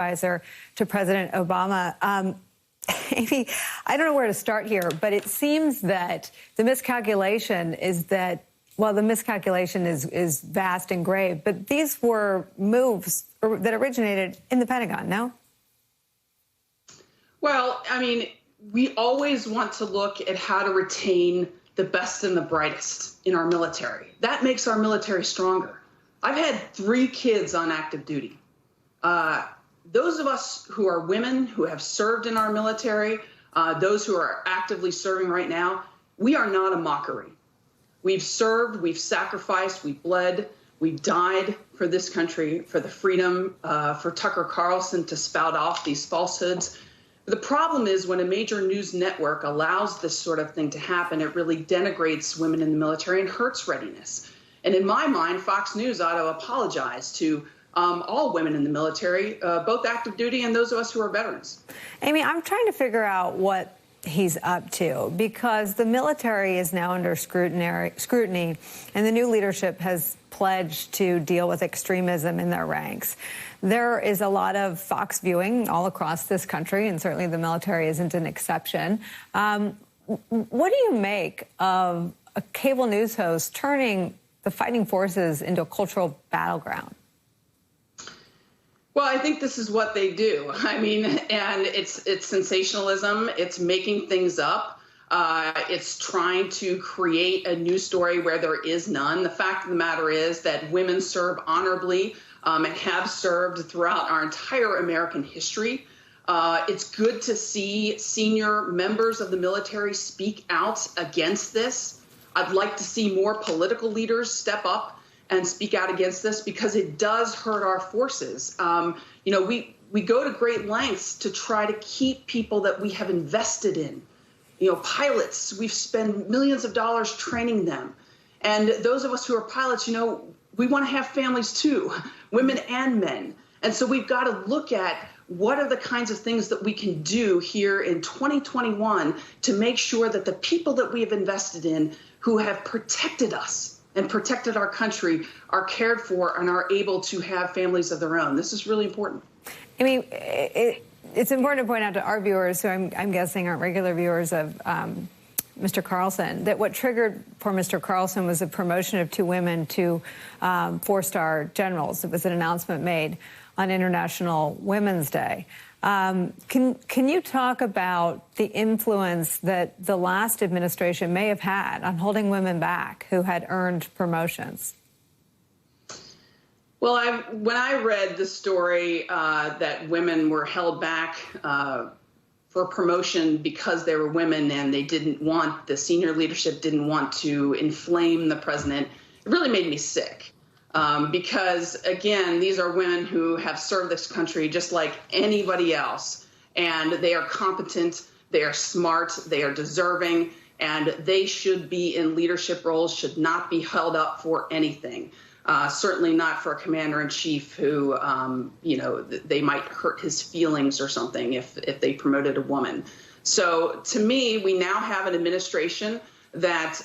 advisor to President Obama. Amy, I don't know where to start here, but it seems that the miscalculation is that, well, the miscalculation is vast and grave, but these were moves that originated in the Pentagon, no? Well, I mean, we always want to look at how to retain the best and the brightest in our military. That makes our military stronger. I've had 3 kids on active duty. Those of us who are women who have served in our military, those who are actively serving right now, we are not a mockery. We've served, we've sacrificed, we've bled, we've died for this country, for the freedom, for Tucker Carlson to spout off these falsehoods. The problem is when a major news network allows this sort of thing to happen, it really denigrates women in the military and hurts readiness. And in my mind, Fox News ought to apologize to all women in the military, both active duty and those of us who are veterans. Amy, I'm trying to figure out what he's up to, because the military is now under scrutiny, and the new leadership has pledged to deal with extremism in their ranks. There is a lot of Fox viewing all across this country, and certainly the military isn't an exception. What do you make of a cable news host turning the fighting forces into a cultural battleground? Well, I think this is what they do. I mean, and it's sensationalism. It's making things up. It's trying to create a news story where there is none. The fact of the matter is that women serve honorably and have served throughout our entire American history. It's good to see senior members of the military speak out against this. I'd like to see more political leaders step up and speak out against this, because it does hurt our forces. You know, we go to great lengths to try to keep people that we have invested in. You know, pilots, we've spent millions of dollars training them. And those of us who are pilots, you know, we want to have families too, women and men. And so we've got to look at what are the kinds of things that we can do here in 2021 to make sure that the people that we have invested in, who have protected us and protected our country, are cared for and are able to have families of their own. This is really important. I mean, it's important to point out to our viewers, who I'm guessing aren't regular viewers of Mr. Carlson, that what triggered for Mr. Carlson was a promotion of 2 women to 4-star generals. It was an announcement made on International Women's Day. Can you talk about the influence that the last administration may have had on holding women back who had earned promotions? Well, when I read the story that women were held back for promotion because they were women and they didn't want, the senior leadership didn't want to inflame the president, it really made me sick. Because, again, these are women who have served this country just like anybody else, and they are competent, they are smart, they are deserving, and they should be in leadership roles, should not be held up for anything. Certainly not for a commander-in-chief who, you know, they might hurt his feelings or something if they promoted a woman. So to me, we now have an administration that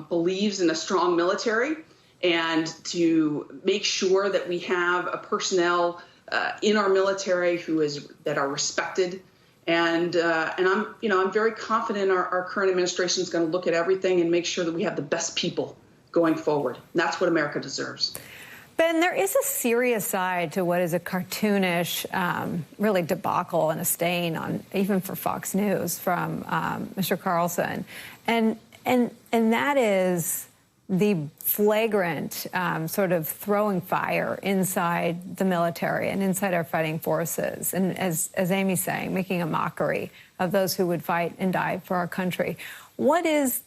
believes in a strong military, and to make sure that we have a personnel in our military that are respected. And I'm very confident our current administration is going to look at everything and make sure that we have the best people going forward. And that's what America deserves. Ben, there is a serious side to what is a cartoonish, really debacle and a stain on, even for Fox News, from Mr. Carlson, and that is the flagrant sort of throwing fire inside the military and inside our fighting forces, and as Amy's saying, making a mockery of those who would fight and die for our country. What is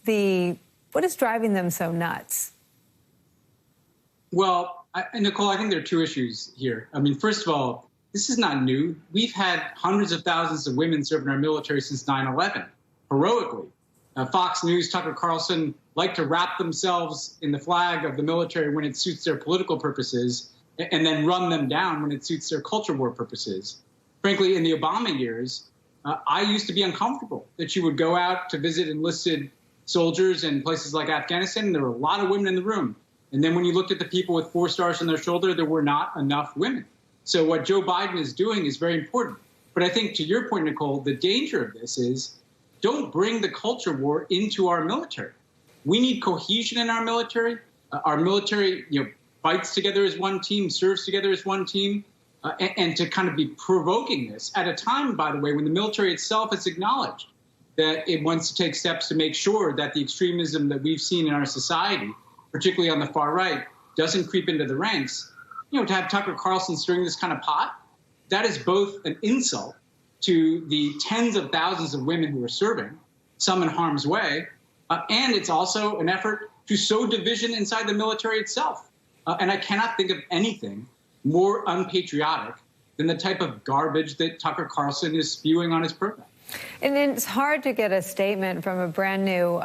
driving them so nuts? Well, Nicole, I think there are 2 issues here. I mean, first of all, this is not new. We've had hundreds of thousands of women serve in our military since 9/11, heroically. Fox News, Tucker Carlson like to wrap themselves in the flag of the military when it suits their political purposes, and then run them down when it suits their culture war purposes. Frankly, in the Obama years, I used to be uncomfortable that you would go out to visit enlisted soldiers in places like Afghanistan, and there were a lot of women in the room. And then when you looked at the people with 4 stars on their shoulder, there were not enough women. So what Joe Biden is doing is very important. But I think to your point, Nicole, the danger of this is don't bring the culture war into our military. We need cohesion in our military. Our military, fights together as one team, serves together as one team, and to kind of be provoking this at a time, by the way, when the military itself has acknowledged that it wants to take steps to make sure that the extremism that we've seen in our society, particularly on the far right, doesn't creep into the ranks. To have Tucker Carlson stirring this kind of pot, that is both an insult to the tens of thousands of women who are serving, some in harm's way, and it's also an effort to sow division inside the military itself. And I cannot think of anything more unpatriotic than the type of garbage that Tucker Carlson is spewing on his program. And it's hard to get a statement from a brand new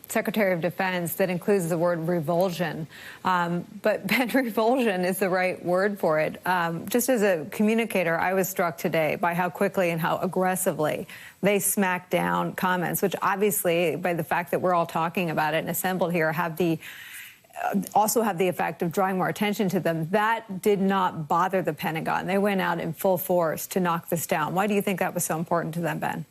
Secretary of Defense that includes the word revulsion. But Ben, revulsion is the right word for it. Just as a communicator, I was struck today by how quickly and how aggressively they smacked down comments, which obviously, by the fact that we're all talking about it and assembled here, also have the effect of drawing more attention to them. That did not bother the Pentagon. They went out in full force to knock this down. Why do you think that was so important to them, Ben?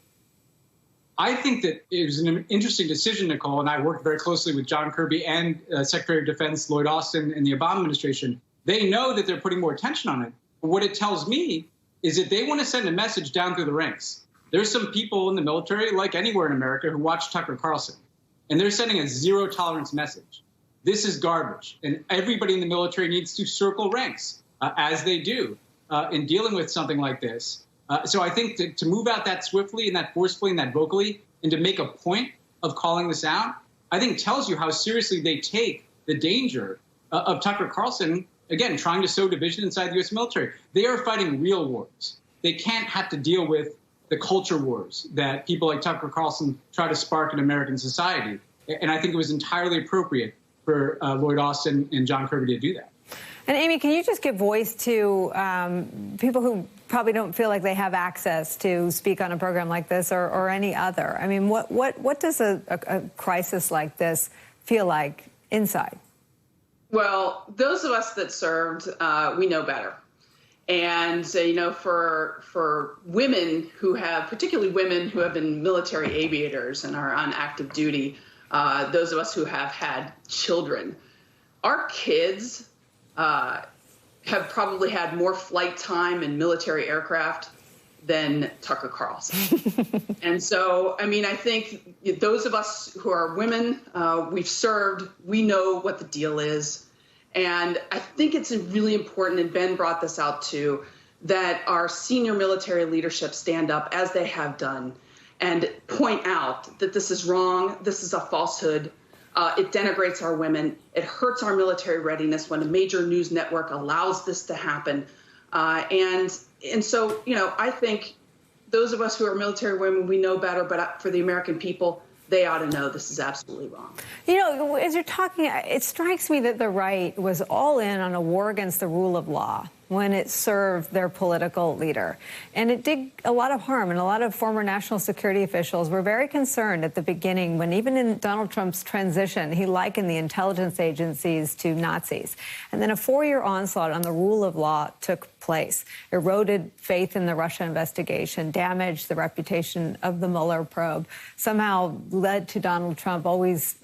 I think that it was an interesting decision, Nicole, and I worked very closely with John Kirby and Secretary of Defense Lloyd Austin in the Obama administration. They know that they're putting more attention on it. But what it tells me is that they want to send a message down through the ranks. There's some people in the military, like anywhere in America, who watch Tucker Carlson, and they're sending a zero tolerance message. This is garbage, and everybody in the military needs to circle ranks, as they do in dealing with something like this. So I think to move out that swiftly and that forcefully and that vocally, and to make a point of calling this out, I think tells you how seriously they take the danger of Tucker Carlson, again, trying to sow division inside the U.S. military. They are fighting real wars. They can't have to deal with the culture wars that people like Tucker Carlson try to spark in American society. And I think it was entirely appropriate for Lloyd Austin and John Kirby to do that. And Amy, can you just give voice to people who probably don't feel like they have access to speak on a program like this or any other? I mean, what does a crisis like this feel like inside? Well, those of us that served, we know better. And, for women who have, particularly women who have been military aviators and are on active duty, those of us who have had children, our kids have probably had more flight time in military aircraft than Tucker Carlson. And so, I think those of us who are women, we've served, we know what the deal is. And I think it's really important, and Ben brought this out too, that our senior military leadership stand up, as they have done, and point out that this is wrong, this is a falsehood, it denigrates our women, it hurts our military readiness when a major news network allows this to happen. And so, I think those of us who are military women, we know better, but for the American people, they ought to know this is absolutely wrong. As you're talking, it strikes me that the right was all in on a war against the rule of law when it served their political leader. And it did a lot of harm, and a lot of former national security officials were very concerned at the beginning when, even in Donald Trump's transition, he likened the intelligence agencies to Nazis. And then a 4-year onslaught on the rule of law took place, eroded faith in the Russia investigation, damaged the reputation of the Mueller probe, somehow led to Donald Trump always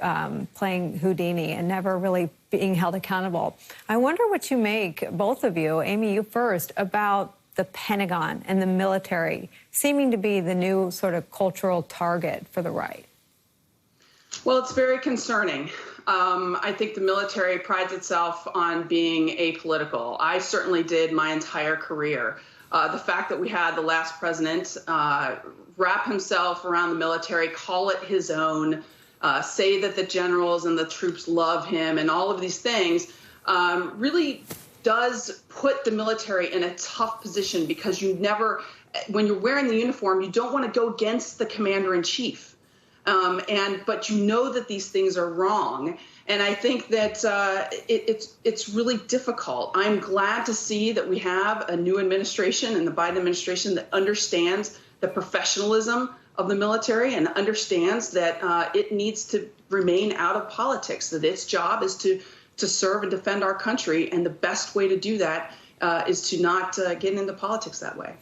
playing Houdini and never really being held accountable. I wonder what you make, both of you, Amy, you first, about the Pentagon and the military seeming to be the new sort of cultural target for the right. Well, it's very concerning. I think the military prides itself on being apolitical. I certainly did my entire career. The fact that we had the last president wrap himself around the military, call it his own, say that the generals and the troops love him and all of these things really does put the military in a tough position, because when you're wearing the uniform, you don't want to go against the commander in chief. But you know that these things are wrong. And I think that it's really difficult. I'm glad to see that we have a new administration, and the Biden administration, that understands the professionalism of the military and understands that it needs to remain out of politics, that its job is to serve and defend our country. And the best way to do that is to not get into politics that way.